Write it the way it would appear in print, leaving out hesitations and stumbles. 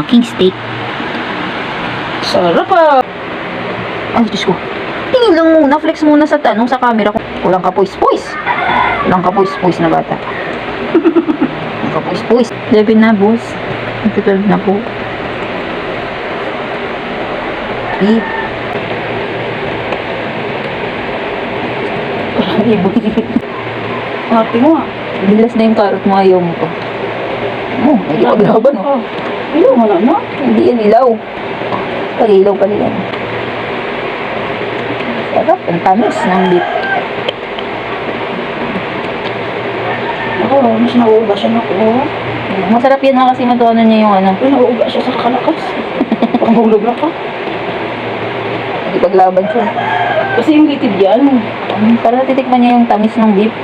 King steak. Sarap ah. Ay, Diyos ko. Tingin lang muna, flex muna sa tanong sa camera ko. Walang kapuis-puis. Walang kapuis-puis na bata. Walang kapuis-puis. 11 na, boss. 12 na po. Beef. Ate mo ah. Bilas na yung carrot mo, ayaw mo to. Oh, nagkipaglaban oh. Ilaw mo na, no? Hindi yan ilaw. Pag-ilaw pala yan. Sarap, ang tamis ng beef. Ako, mas nauuga siya na ako. Masarap yan ha, kasi matuanan niya yung ano. Ay, nauuga siya sa kalakas. Pangulog na ka. Nagkipaglaban siya. Kasi yung litid yan. Para titikman niya yung tamis ng beef.